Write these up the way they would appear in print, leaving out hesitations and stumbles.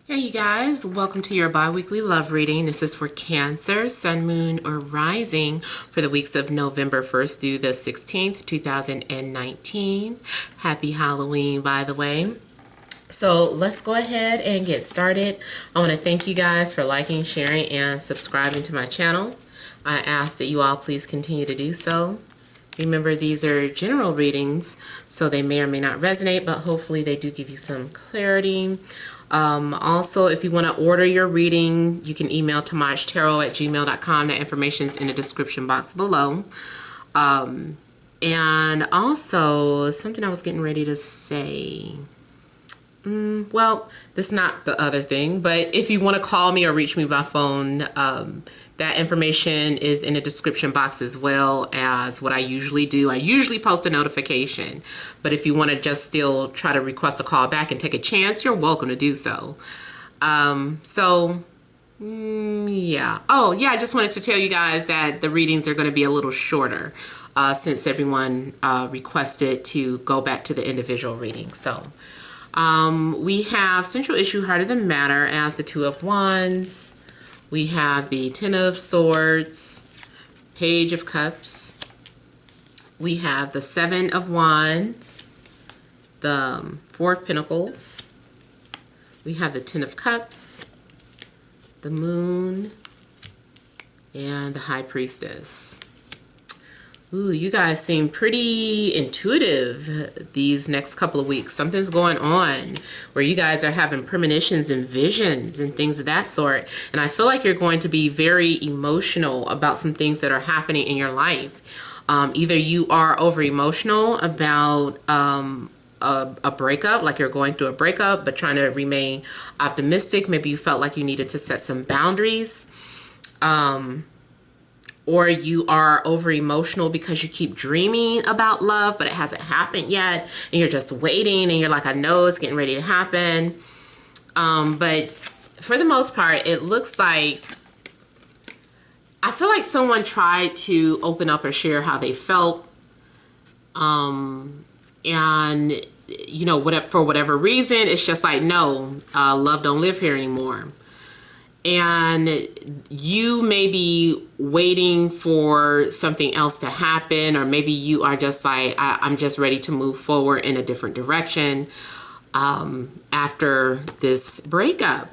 Hey you guys, welcome to your bi-weekly love reading. This is for Cancer, Sun, Moon, or Rising for the weeks of November 1st through the 16th, 2019. Happy Halloween, by the way. So let's go ahead and get started. I want to thank you guys for liking, sharing, and subscribing to my channel. I ask that you all please continue to do so. Remember, these are general readings, so they may or may not resonate, but hopefully they do give you some clarity. Also, if you want to order your reading, you can email TemajTarot@gmail.com. That information is in the description box below. And also, something I was getting ready to say. Well, that's not the other thing, but if you want to call me or reach me by phone, that information is in the description box, as well as what I usually do. I usually post a notification, but if you want to just still try to request a call back and take a chance, you're welcome to do so. Yeah. Oh, yeah, I just wanted to tell you guys that the readings are going to be a little shorter since everyone requested to go back to the individual reading. So we have Central Issue, Heart of the Matter as the Two of Wands. We have the Ten of Swords, Page of Cups. We have the Seven of Wands, the Four of Pentacles. We have the Ten of Cups, the Moon, and the High Priestess. Ooh, you guys seem pretty intuitive these next couple of weeks. Something's going on where you guys are having premonitions and visions and things of that sort. And I feel like you're going to be very emotional about some things that are happening in your life. Either you are over emotional about a breakup, like you're going through a breakup, but trying to remain optimistic. Maybe you felt like you needed to set some boundaries. Or you are over emotional because you keep dreaming about love, but it hasn't happened yet. And you're just waiting and you're like, I know it's getting ready to happen. But for the most part, it looks like, I feel like someone tried to open up or share how they felt. And you know, for whatever reason, it's just like, no, love don't live here anymore. And you may be waiting for something else to happen, or maybe you are just like, I'm just ready to move forward in a different direction after this breakup.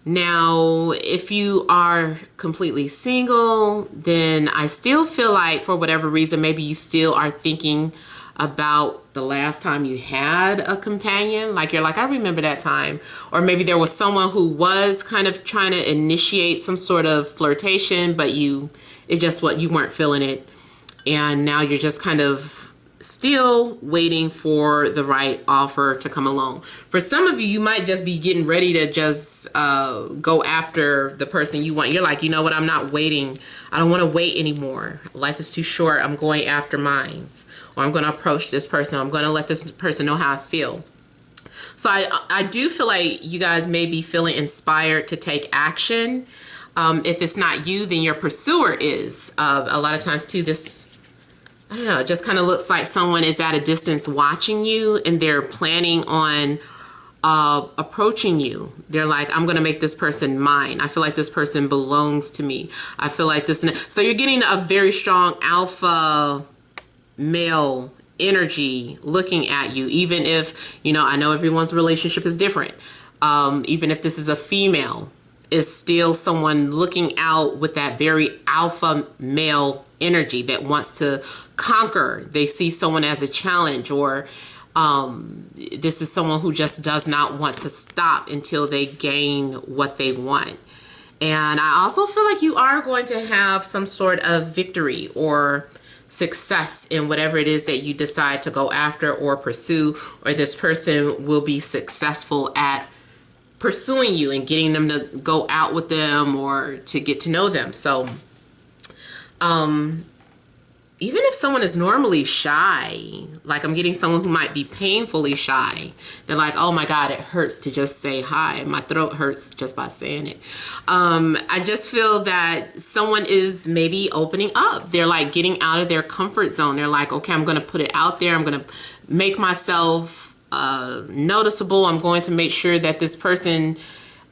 Now, if you are completely single, then I still feel like for whatever reason, maybe you still are thinking about the last time you had a companion. Like you're like, I remember that time. Or maybe there was someone who was kind of trying to initiate some sort of flirtation, but you weren't feeling it. And now you're just kind of still waiting for the right offer to come along. For some of you, you might just be getting ready to just go after the person you want. You're like, you know what, I'm not waiting. I don't want to wait anymore. Life is too short. I'm going after mines. Or I'm going to approach this person. I'm going to let this person know how I feel. So I do feel like you guys may be feeling inspired to take action. If it's not you, then your pursuer is. A lot of times too, I don't know, it just kind of looks like someone is at a distance watching you and they're planning on approaching you. They're like, I'm going to make this person mine. I feel like this person belongs to me. I feel like this. So you're getting a very strong alpha male energy looking at you, even if, you know, I know everyone's relationship is different. Even if this is a female, is still someone looking out with that very alpha male energy that wants to conquer. They see someone as a challenge, or this is someone who just does not want to stop until they gain what they want. And I also feel like you are going to have some sort of victory or success in whatever it is that you decide to go after or pursue, or this person will be successful at pursuing you and getting them to go out with them or to get to know them. So even if someone is normally shy, like I'm getting someone who might be painfully shy, they're like, oh my God, it hurts to just say hi. My throat hurts just by saying it. I just feel that someone is maybe opening up. They're like getting out of their comfort zone. They're like, okay, I'm going to put it out there. I'm going to make myself noticeable. I'm going to make sure that this person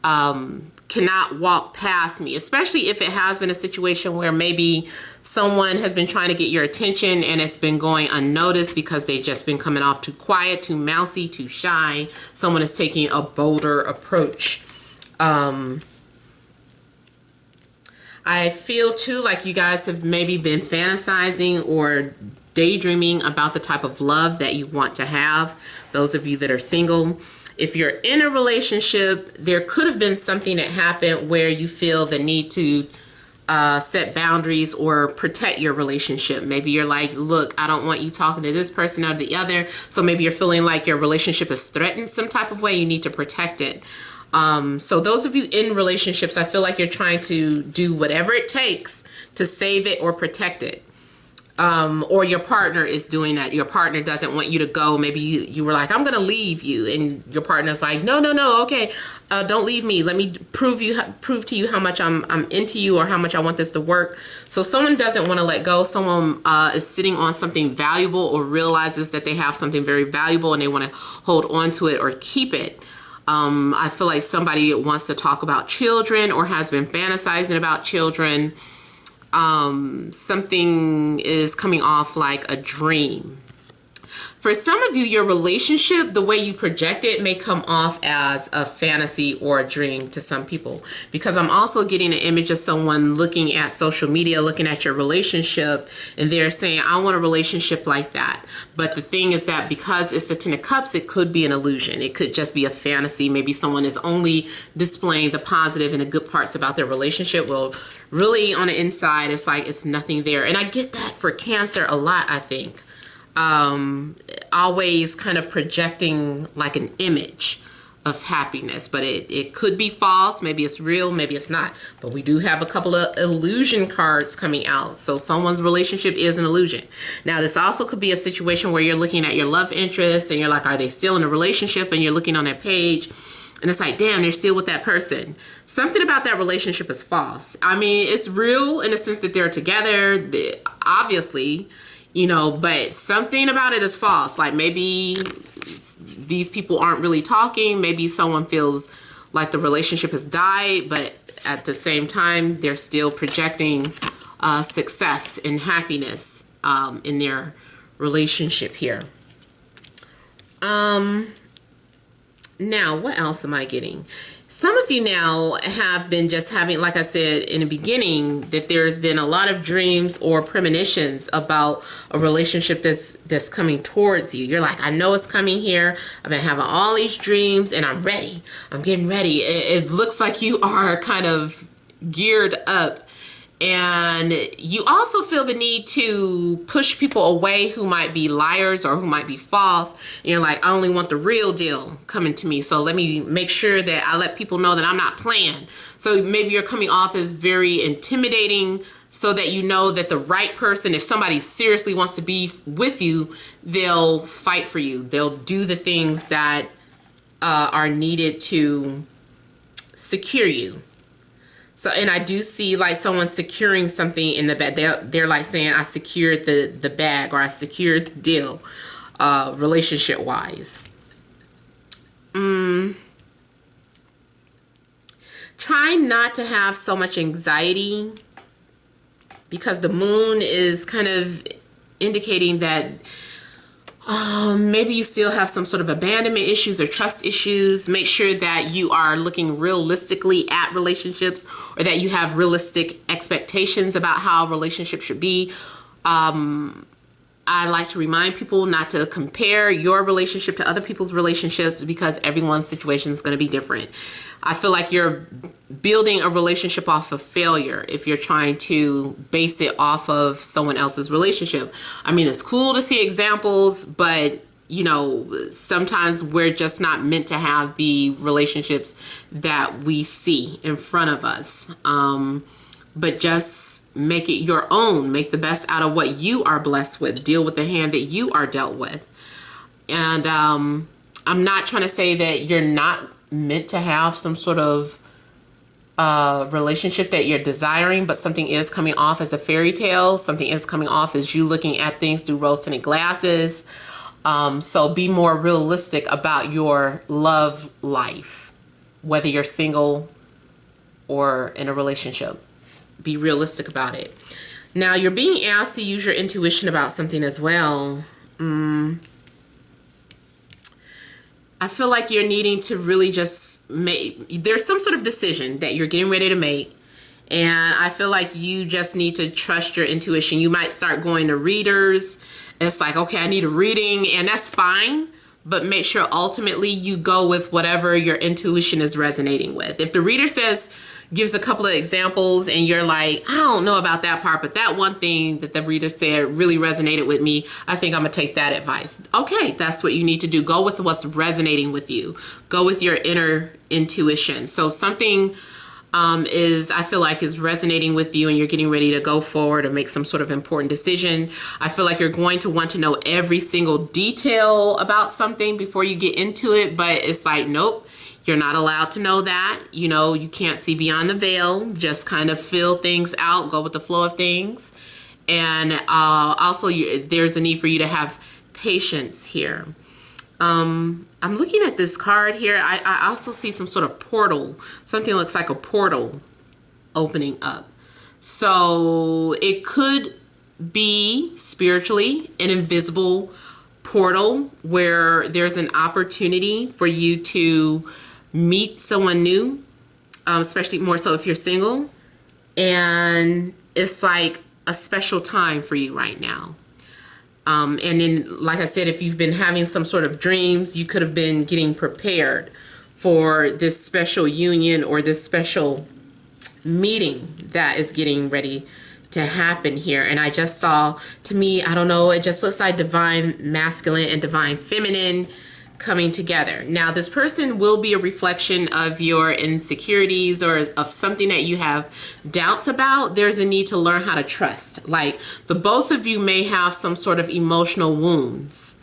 cannot walk past me, especially if it has been a situation where maybe someone has been trying to get your attention and it's been going unnoticed because they've just been coming off too quiet, too mousy, too shy. Someone is taking a bolder approach. I feel too like you guys have maybe been fantasizing or daydreaming about the type of love that you want to have. Those of you that are single, if you're in a relationship, there could have been something that happened where you feel the need to set boundaries or protect your relationship. Maybe you're like, look, I don't want you talking to this person or the other. So maybe you're feeling like your relationship is threatened some type of way. You need to protect it. So those of you in relationships, I feel like you're trying to do whatever it takes to save it or protect it. Or your partner is doing that. Your partner doesn't want you to go. Maybe you were like, I'm going to leave you. And your partner's like, no, okay. Don't leave me. Let me prove to you how much I'm into you or how much I want this to work. So someone doesn't want to let go. Someone is sitting on something valuable or realizes that they have something very valuable and they want to hold on to it or keep it. I feel like somebody wants to talk about children or has been fantasizing about children. Something is coming off like a dream. For some of you, your relationship, the way you project it may come off as a fantasy or a dream to some people, because I'm also getting an image of someone looking at social media, looking at your relationship, and they're saying, I want a relationship like that. But the thing is that because it's the Ten of Cups, it could be an illusion. It could just be a fantasy. Maybe someone is only displaying the positive and the good parts about their relationship. Well, really on the inside, it's like it's nothing there. And I get that for Cancer a lot, I think. Always kind of projecting like an image of happiness, but it could be false. Maybe it's real, maybe it's not. But we do have a couple of illusion cards coming out. So someone's relationship is an illusion. Now, this also could be a situation where you're looking at your love interest and you're like, are they still in a relationship? And you're looking on their page and it's like, damn, they're still with that person. Something about that relationship is false. I mean, it's real in the sense that they're together, obviously, you know, but something about it is false. Like maybe these people aren't really talking. Maybe someone feels like the relationship has died, but at the same time, they're still projecting success and happiness in their relationship here. Now, what else am I getting? Some of you now have been just having, like I said in the beginning, that there's been a lot of dreams or premonitions about a relationship that's coming towards you. You're like, I know it's coming here. I've been having all these dreams and I'm ready. I'm getting ready. It looks like you are kind of geared up. And you also feel the need to push people away who might be liars or who might be false. And you're like, I only want the real deal coming to me. So let me make sure that I let people know that I'm not playing. So maybe you're coming off as very intimidating so that you know that the right person, if somebody seriously wants to be with you, they'll fight for you. They'll do the things that are needed to secure you. So, and I do see like someone securing something in the bag. They're like saying, I secured the bag, or I secured the deal, relationship wise. Try not to have so much anxiety, because the moon is kind of indicating that maybe you still have some sort of abandonment issues or trust issues. Make sure that you are looking realistically at relationships, or that you have realistic expectations about how a relationship should be. I like to remind people not to compare your relationship to other people's relationships, because everyone's situation is going to be different. I feel like you're building a relationship off of failure if you're trying to base it off of someone else's relationship. I mean, it's cool to see examples, but you know, sometimes we're just not meant to have the relationships that we see in front of us. But just make it your own. Make the best out of what you are blessed with. Deal with the hand that you are dealt with. And I'm not trying to say that you're not meant to have some sort of relationship that you're desiring, but something is coming off as a fairy tale. Something is coming off as you looking at things through rose-tinted glasses. So be more realistic about your love life, whether you're single or in a relationship. Be realistic about it. Now, you're being asked to use your intuition about something as well. I feel like you're needing to really just there's some sort of decision that you're getting ready to make. And I feel like you just need to trust your intuition. You might start going to readers. It's like, okay, I need a reading, and that's fine. But make sure ultimately you go with whatever your intuition is resonating with. If the reader gives a couple of examples and you're like, I don't know about that part, but that one thing that the reader said really resonated with me, I think I'm gonna take that advice. Okay, that's what you need to do. Go with what's resonating with you. Go with your inner intuition. So something I feel like is resonating with you and you're getting ready to go forward or make some sort of important decision. I feel like you're going to want to know every single detail about something before you get into it, but it's like, nope, you're not allowed to know that. You know, you can't see beyond the veil. Just kind of feel things out, go with the flow of things. And also there's a need for you to have patience here. I'm looking at this card here. I also see some sort of portal. Something looks like a portal opening up. So it could be spiritually an invisible portal where there's an opportunity for you to meet someone new, especially more so if you're single. And it's like a special time for you right now. And then, like I said, if you've been having some sort of dreams, you could have been getting prepared for this special union or this special meeting that is getting ready to happen here. And I just saw, to me, I don't know, it just looks like divine masculine and divine feminine coming together. Now, this person will be a reflection of your insecurities or of something that you have doubts about. There's a need to learn how to trust. Like the both of you may have some sort of emotional wounds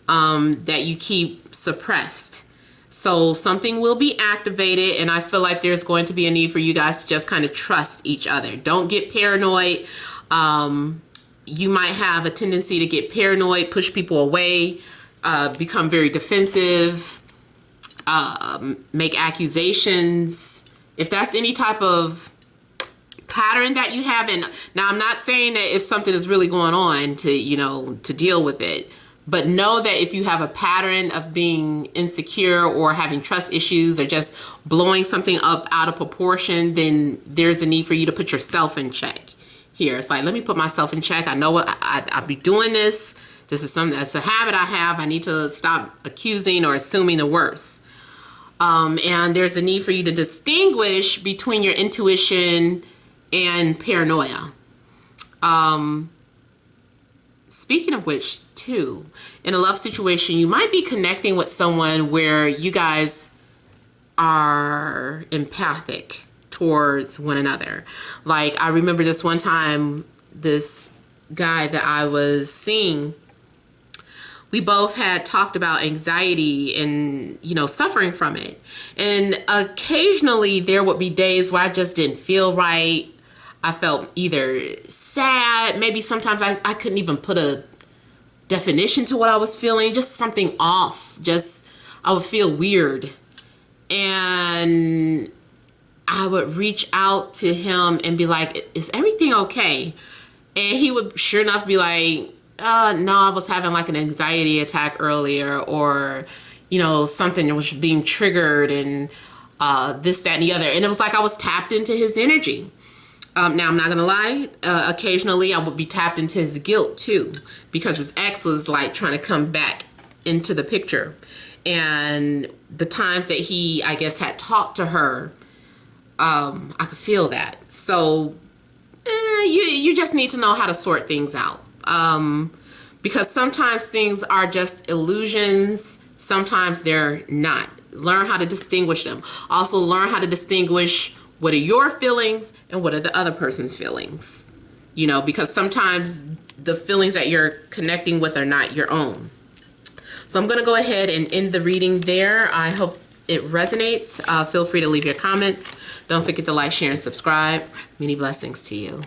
that you keep suppressed. So something will be activated, and I feel like there's going to be a need for you guys to just kind of trust each other. Don't get paranoid. You might have a tendency to get paranoid, push people away, become very defensive, make accusations. If that's any type of pattern that you have, and now I'm not saying that if something is really going on to deal with it, but know that if you have a pattern of being insecure or having trust issues or just blowing something up out of proportion, then there's a need for you to put yourself in check here. It's like, let me put myself in check. I know what I'll be doing this. This is something that's a habit I have. I need to stop accusing or assuming the worst. And there's a need for you to distinguish between your intuition and paranoia. Speaking of which, too, in a love situation, you might be connecting with someone where you guys are empathic towards one another. Like, I remember this one time, this guy that I was seeing, we both had talked about anxiety and, suffering from it. And occasionally there would be days where I just didn't feel right. I felt either sad, maybe sometimes I couldn't even put a definition to what I was feeling, just something off. Just, I would feel weird. And I would reach out to him and be like, is everything okay? And he would, sure enough, be like, no, I was having like an anxiety attack earlier, or, something was being triggered and this, that, and the other. And it was like I was tapped into his energy. Now, I'm not going to lie. Occasionally, I would be tapped into his guilt, too, because his ex was like trying to come back into the picture. And the times that he, I guess, had talked to her, I could feel that. So you just need to know how to sort things out. Because sometimes things are just illusions. Sometimes they're not. Learn how to distinguish them. Also, learn how to distinguish what are your feelings and what are the other person's feelings. Because sometimes the feelings that you're connecting with are not your own. So I'm going to go ahead and end the reading there. I hope it resonates. Feel free to leave your comments. Don't forget to like, share, and subscribe. Many blessings to you.